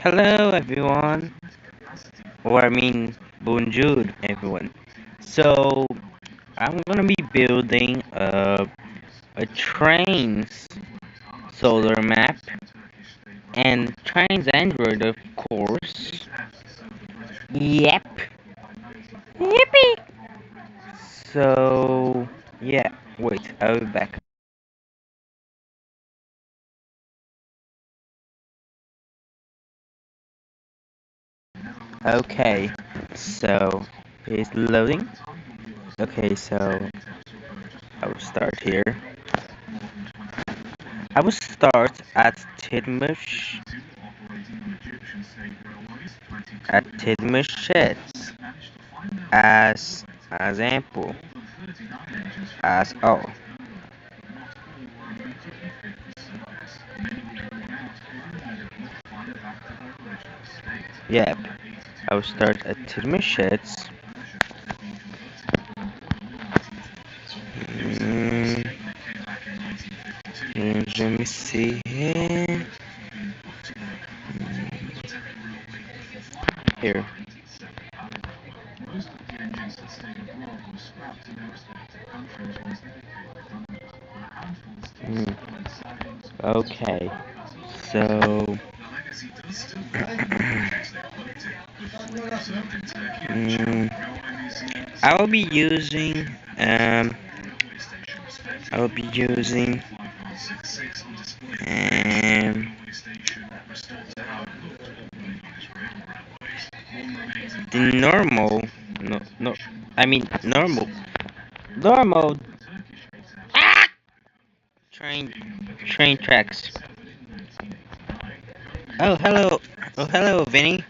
Hello everyone, or I mean bonjour everyone. So I'm gonna be building a train's solar map and train's Android of course. Yep. Yippee! So yeah, wait, I'll be back. Okay, so it's loading. Okay, so I will start here. I will start at Tidmush sheds as example as oh yep. I will start at Tidmush sheds. Mm, let me see here. Here. Mm, okay. So mm, I will be using um I will be using um the normal no I mean normal ah, train train tracks. Oh hello Vinny.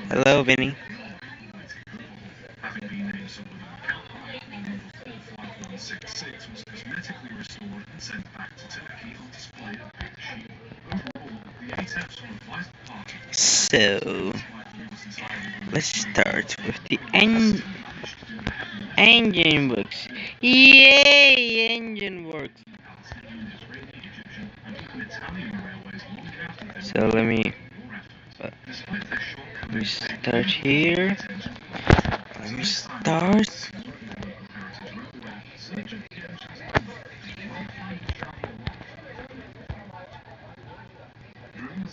Hello Vinny. So let's start with the engine works. Yay, engine works. So uh, let me start here. Let me start.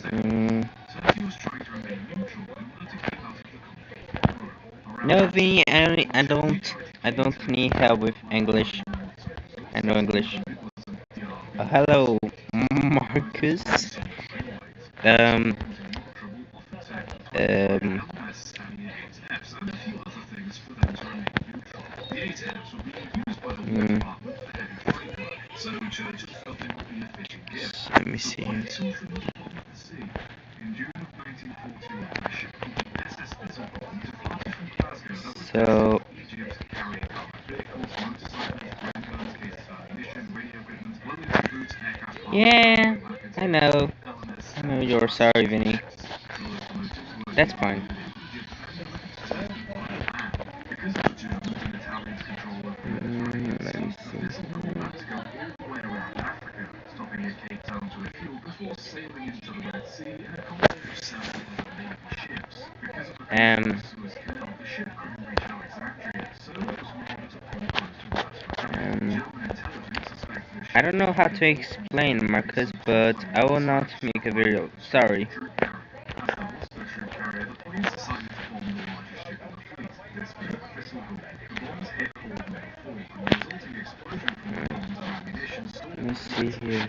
Mm, no, Vinny, I don't need help with English. I know English. Hello, Marcus. Um, um, mm, let me see. So, yeah, I know you're sorry, Vinny. That's fine. Let me see. Um, um, I don't know how to explain Marcus, but I will not make a video. Sorry. Let me see here.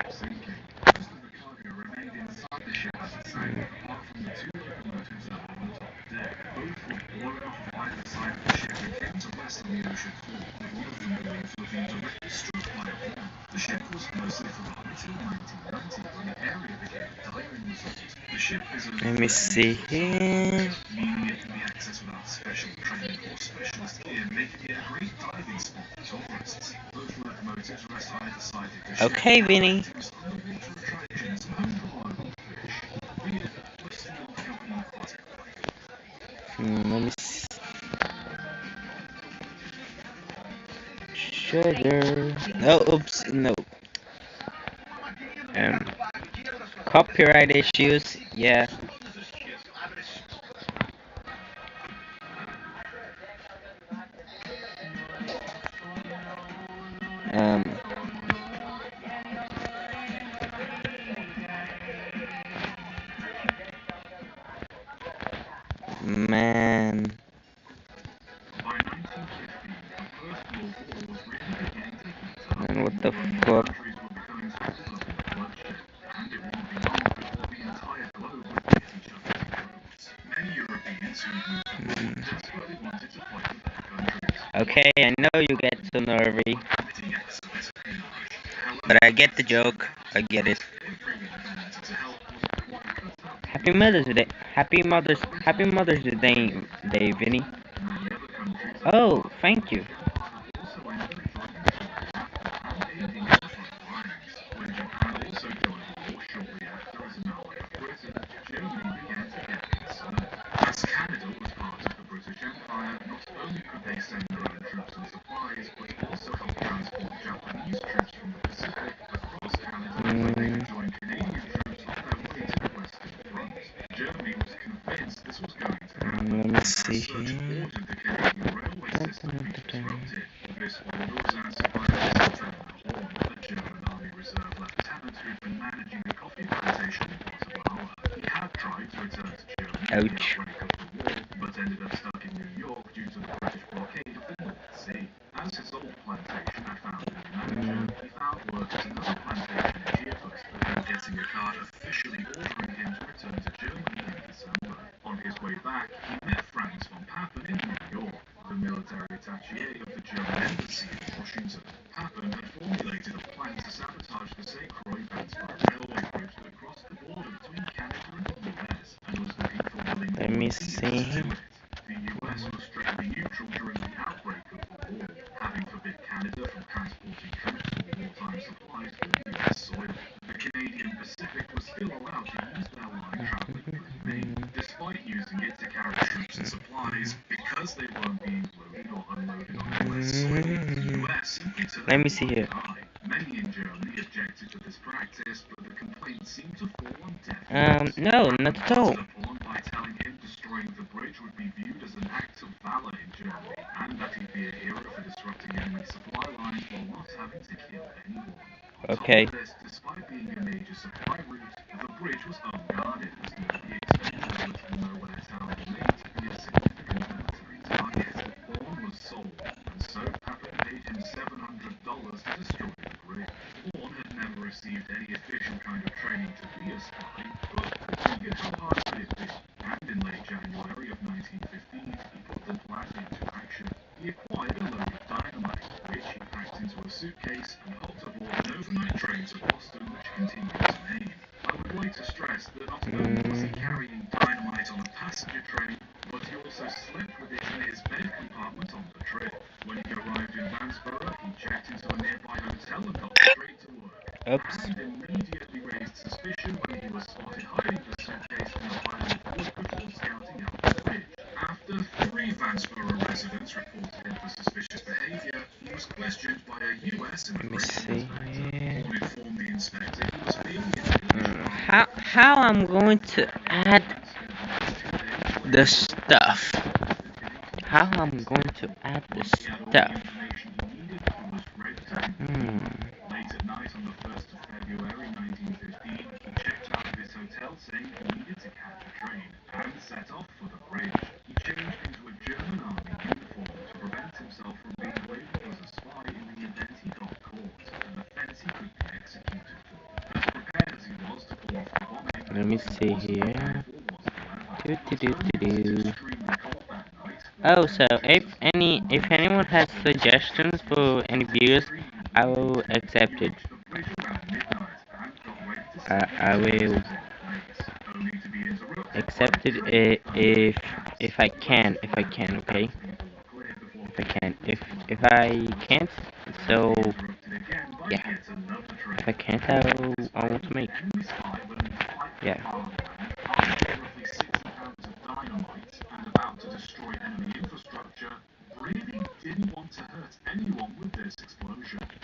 Let me see here. Okay, Vinny. Let me see. Sugar. No, oops, no. Um, Copyright issues. Yeah. Um, man. Man, what the fuck? Mm. Okay, I know you get so nervy, but I get the joke. I get it. Happy Mother's Day. Happy Mother's Day, Vinny. Oh, thank you. Mm, let me see here. Ouch. Mm, let me see. Mm, let me see here. No, not at all. Okay. Mm, oops. Let me see here. How I'm going to add the stuff? How I'm going to add the stuff? Hmm. Let me see here. Do, do, do, do, do. Oh, so if anyone has suggestions for any videos, I will accept it. I will accept it if I can, okay? If I can, if I can't, so yeah. If I can't, I want to make. Yeah.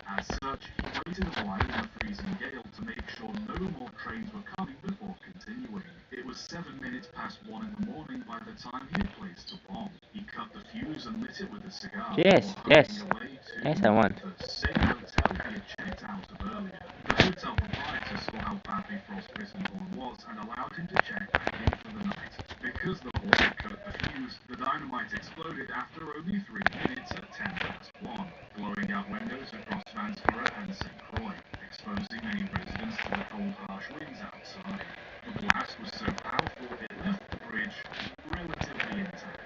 As such, he waited a while in a freezing gale to make sure no more trains were coming before continuing. It was 7 minutes past 1 in the morning by the time he had placed the bomb. He cut the fuse and lit it with a cigar. Yes, yes. Yes, I want. The same hotel he had checked out of earlier. The hotel proprietor saw how badly frostbitten Horn was and allowed him to check back in for the night. Because the Horn had cut the fuse, the dynamite exploded after only 3 minutes at 10 past 1, blowing out windows across Vansborough and St. Croix, exposing many residents to the cold, harsh winds outside. The blast was so powerful it left the bridge relatively intact.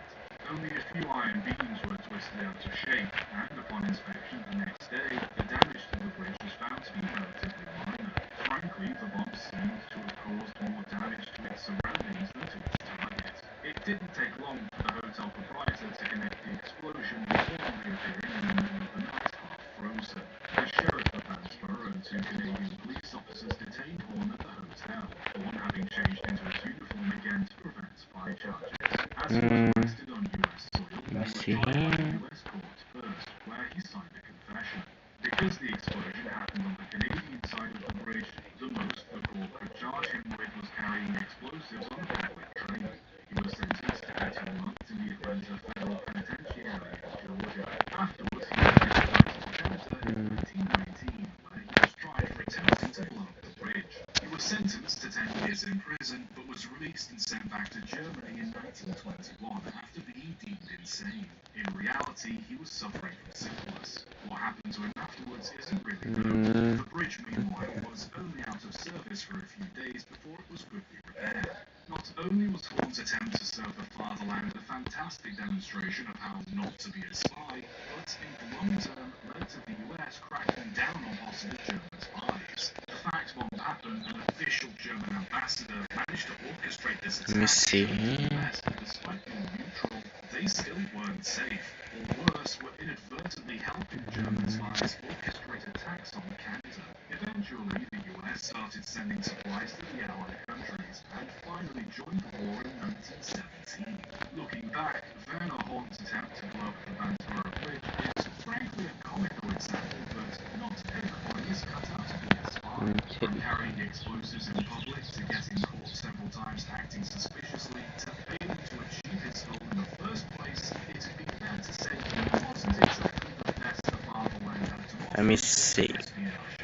Only a few iron beams were twisted out of shape, and upon inspection the next day, the damage to the bridge was found to be relatively minor. Frankly, the bomb seemed to have caused more damage to its surroundings than to its target. It didn't take long for the hotel proprietor to connect the explosion with Horn reappearing in the middle of the night, half frozen. The sheriff of Vansborough and 2 Canadian police officers detained Horn at the hotel, Horn having changed into his uniform again to prevent spy charges. As he was arrested on U.S. soil, he was tried by the U.S. courts first, where he signed a confession. Because the explosion happened on the Canadian side of the bridge, the most the court could charge him with was carrying explosives on a public train. He was sentenced to 18 months in the Atlanta Federal Penitentiary in Georgia. Afterwards, he was discharged to Canada in 1919, where he was tried for attempting to blow up the bridge. He was sentenced to 10 years in prison, but was released and sent back to Germany in 1921 after being deemed insane. In reality, he was suffering from syphilis. What happened to him afterwards isn't really known. The bridge, meanwhile, was only out of service for a few days before it was quickly repaired. Not only was Horn's attempt to serve the fatherland a fantastic demonstration of how not to be a spy, but in the long term led to the US cracking down on possible German spies. The fact bomb happened, an official German ambassador managed to orchestrate this attack. Let me see. The US, despite being neutral, they still weren't safe, or worse, were inadvertently helping German spies orchestrate attacks on Canada. Eventually, the US started sending supplies to the Allied countries, and finally joined the war in 1917. Looking back, Werner Horn's attempt to blow up the Vansborough Bridge is frankly a comical example, but not everyone is cut out to be a spy. From carrying explosives in public to getting caught several times acting suspiciously to failing to achieve his goal in the first place, it'd be fair to say he wasn't exactly the best the fatherland had to offer. Let me see.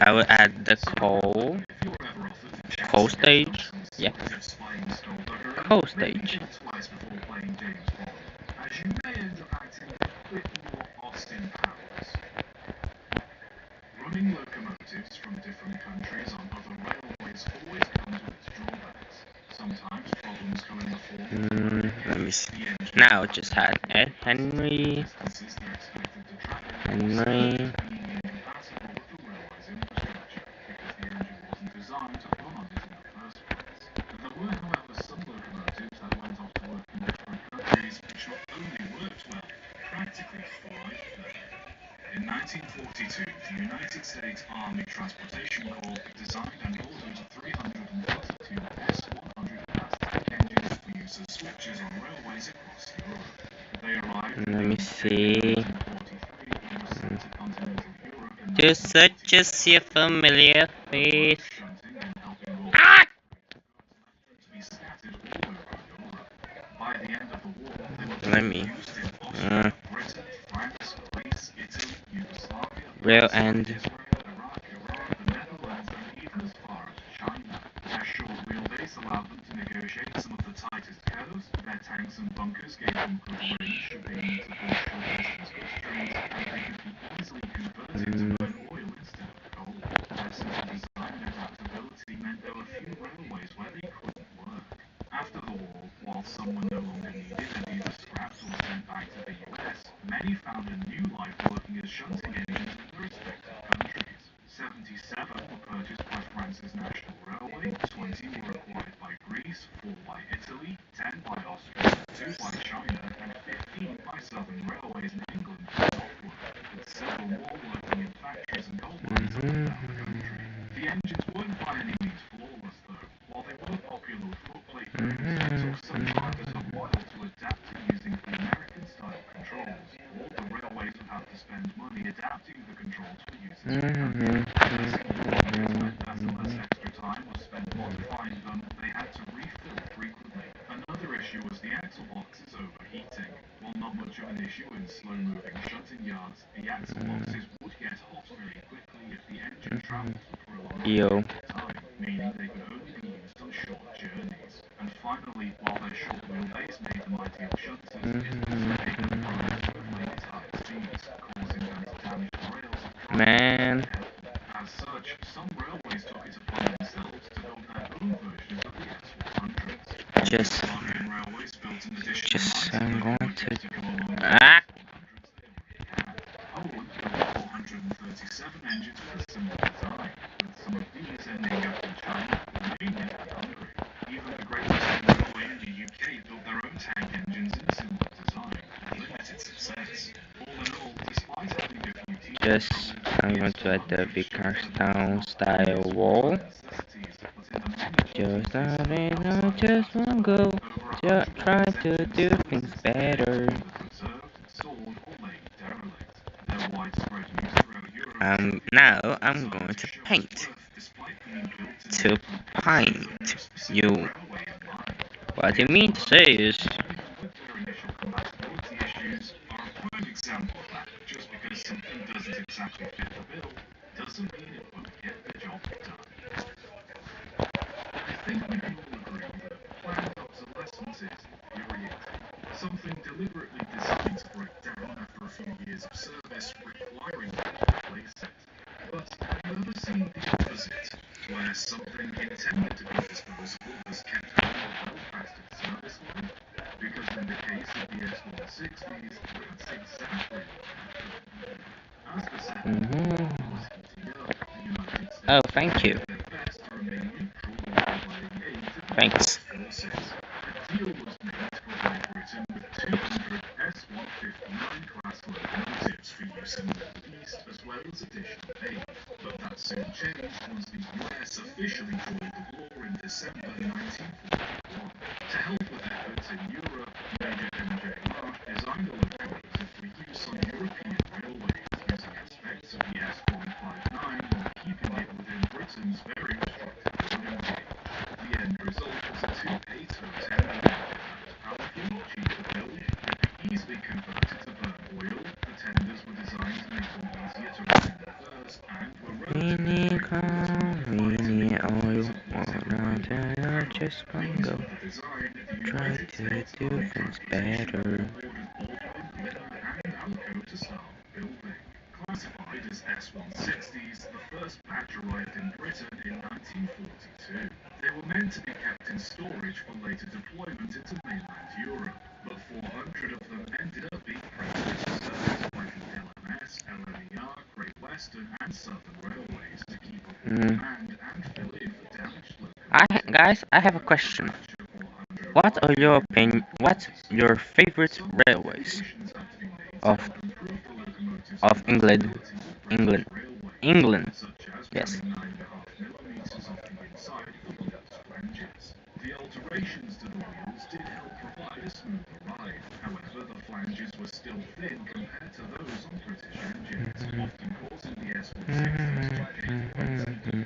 I will add the coal stage. Yeah. Coal stage. Twice before playing James Bond, as you may end up acting a bit more Austin Powers. Running locomotives from different countries on other railways always comes with its drawbacks. Sometimes problems come in the form of let me see. Now it just had Ed Henry. There were, however, some locomotives that went off to work in different countries which not only worked well, practically thrived there. In 1942, the United States Army Transportation Corps designed and ordered 342 S-100 fast tank engines for use as switches on railways across Europe. They arrived Let me see. in 1943 and were sent to continental Europe in To such a familiar face. By the end of the war, they were Let me. used in Austria, Britain, France, Greece, Italy, Yugoslavia, Real end. Israel, Iraq, Iran, the Netherlands, and even as far as China. Their short wheelbase allowed them to negotiate some of the tightest curves. Their tanks and bunkers gave them good range should they need to build short-distance goods trains, and they could be easily converted to burn oil instead of coal. Their simple design and adaptability meant there were few railways where they couldn't work. After the war, while some were no longer needed and either scrapped or sent back to the US, many found a new life working as shunting engines in their respective countries. 77 were purchased by France's National Railway, 20 were acquired by Greece, 4 by Italy, 10 by Austria, 2 by China, and 15 by Southern Railways in England and Scotland, with several more working in factories and coal mines up and down the country. The engines weren't by any means flawless, though. While they were popular with footplate crews, it took some drivers a while to adapt to using the American-style controls. All the railways railways would have to spend money adapting the controls for use in the as the less extra time was spent modifying them, they had to refill frequently. Another issue was the axle boxes overheating. While not much of an issue in slow-moving shunting yards, the axle boxes would get hot really quickly if the engine traveled for prolonged Yo. time, meaning they could only be used on short journeys. And finally, while their short wheelbase made them ideal shunters, it also made them prone to playing at high speeds, causing them to damage the rails of driving. Man. As such, some railways took it upon themselves to build their own versions of the S100s. Just Railways built an additional I'm going to. to go along with Ah! Poland built 437 engines with a similar design, with some of these ending up in China, Romania, and Hungary. Even the Great Western Railway in the UK built their own tank engines in a similar design, with limited success. All in all, despite having a few teething troubles, I'm going to add the Vicarstown style wall. Just one go. Just try to do things better. Now I'm going to paint. To paint. You. What you mean to say is. Just because something doesn't exactly fit the bill doesn't mean it won't get the job done. I think we can all agree that planned obsolescence is infuriating. Something deliberately designed to break down after a few years of service, requiring you to replace it. But have you ever seen the opposite, where something intended to be disposable was kept going well past its service life? Because in the case of the S160s, that's exactly what happened. As the second World War was heating up, the United States Oh, thank you. did their best to remain neutral while providing aid to the Thanks. Allied forces. A deal was made to provide Britain with 200 S-159 class locomotives for use in the Middle East, as well as additional aid. But that soon changed once the US officially joined the war in December 1941. To help with efforts in Europe, Major M.J. Marsh designed a locomotive for use on European railways using aspects of the S-159 while keeping it within Britain's very restricted loading gauge. The end result was a 2.8-10 engine, powerful, cheap to build, could be easily converted to burn oil. The tenders were designed to make them easier to run in reverse and were relatively Just one go. Try to do things better. Classified as S-160s, the first batch arrived in Britain in 1942. They were meant to be kept in storage for later deployment into mainland Europe, but 400 of them ended up being purchased for service by the LMS, LMER, Great Western, and Southern Railways to keep up with demand and fill in for damaged locomotives. I have a question. What's your favorite railways of England? England. Yes. The alterations to the wheels did help provide a smoother ride. However, the flanges were still thin compared to those on British engines, often causing the S160s to kick quite rail.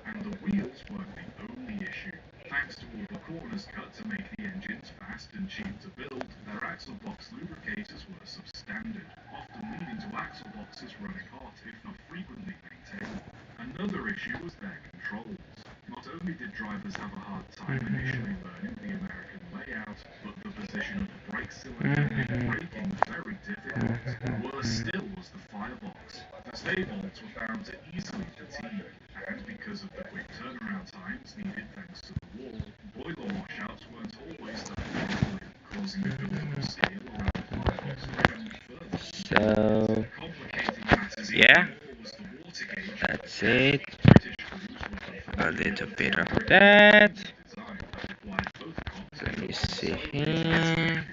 And the wheels weren't the only issue. Thanks to all the corners cut to make the engines fast and cheap to build, their axle box lubricators were substandard, often leading to axle boxes running hot if not frequently maintained. Another issue was their controls. Not only did drivers have a hard time initially learning the American layout, but the position of the brake cylinder made braking very difficult. Worse still was the firebox. The stay bolts were found to easily fatigue, and because of the quick turnaround times needed thanks to the war, boiler washouts weren't always that frequent, causing a buildup of scale around the firebox rim further. So, Complicating matters yeah, even more was the water gauge. that's it. British crews were A little bit of that. Let me see here.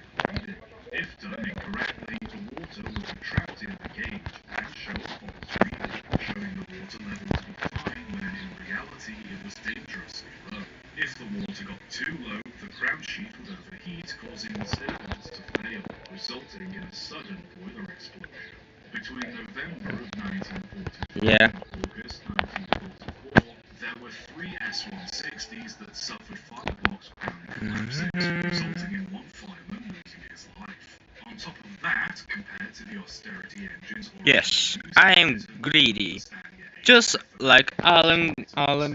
If done incorrectly, the water would be trapped in the gauge and show a false reading, showing the water level to be fine when in reality it was dangerously low. If the water got too low, the ground sheet would overheat, causing the turbines to fail, resulting in a sudden boiler explosion. Between November of 1944 Yeah. and August 1944, there were three S-160s that suffered firebox ground collapses, resulting in one fireman losing his life. On top of that, compared to the austerity engines Yes, I am greedy. Just like Alan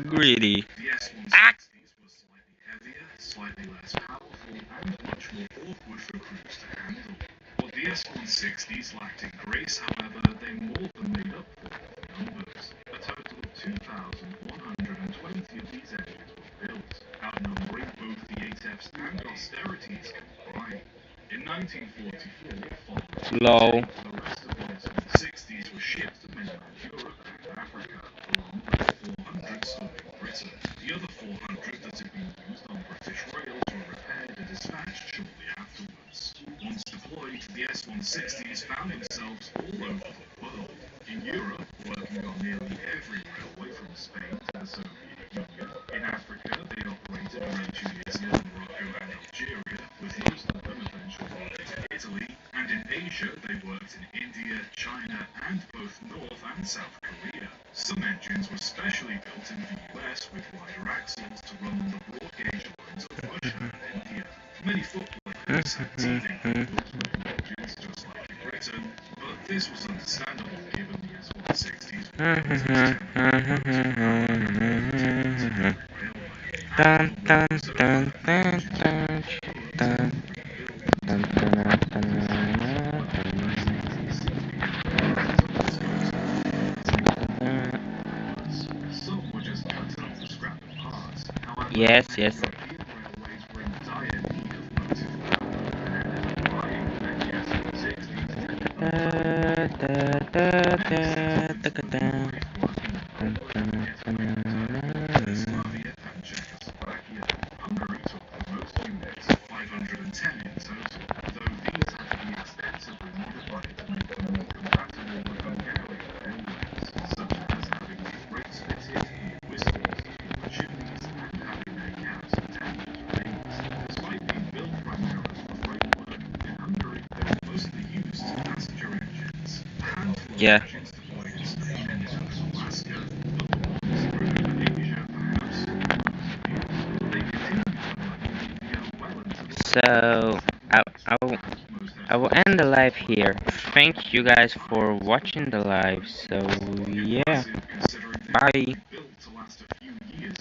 Greedy. the Ah! S-160s were slightly heavier, slightly less powerful, and much more awkward for crews to handle. What the S-160s lacked in grace, however, they more than made up for in numbers. A total of 2,120 of these engines were built, outnumbering both the ATEPs and austerities combined. In 1944, following Low. the rest of the S-160s were shipped to mainland Europe and Africa, along with 400 stored in Britain. The other 400 that had been used on British rails were repaired and dispatched shortly afterwards. Once deployed, the S-160s found themselves all over the world. In Europe, working on nearly every railway from Spain to the Soviet Union. In Africa, they operated around Tunisia, Morocco, and Algeria, with most of them eventually moving to Italy. And in Asia, they worked in India, China, and both North and South Korea. Some engines were specially built in the US with wider axles to run on the broad gauge lines of Russia and India. Many football players had teething problems with the engines, just like in Britain, but this was understandable given the S-160s were built as Dun, dun, dun, dun, dun, dun, dun, some were just cut up for scrap and parts. However, yes, yes. European railways were in dire need of motive power and ended up buying many S-160s to keep them Yugoslavia and Czechoslovakia. Hungary took the most units, 510 in total, though these had to be extensively modified to make them more compatible with Hungarian railways, such as having new brakes fitted, new whistles, new chimneys, and having their cabs and tenders raised. Despite being built primarily for freight work, in Hungary they were mostly used as passenger engines. A handful of Yeah. engines deployed in Spain and Alaska, but the ones spread over Asia perhaps saw the most use. They continued to work in India well into the So I will end the live here. Thank you guys for watching the live. So yeah, bye. built to last a few years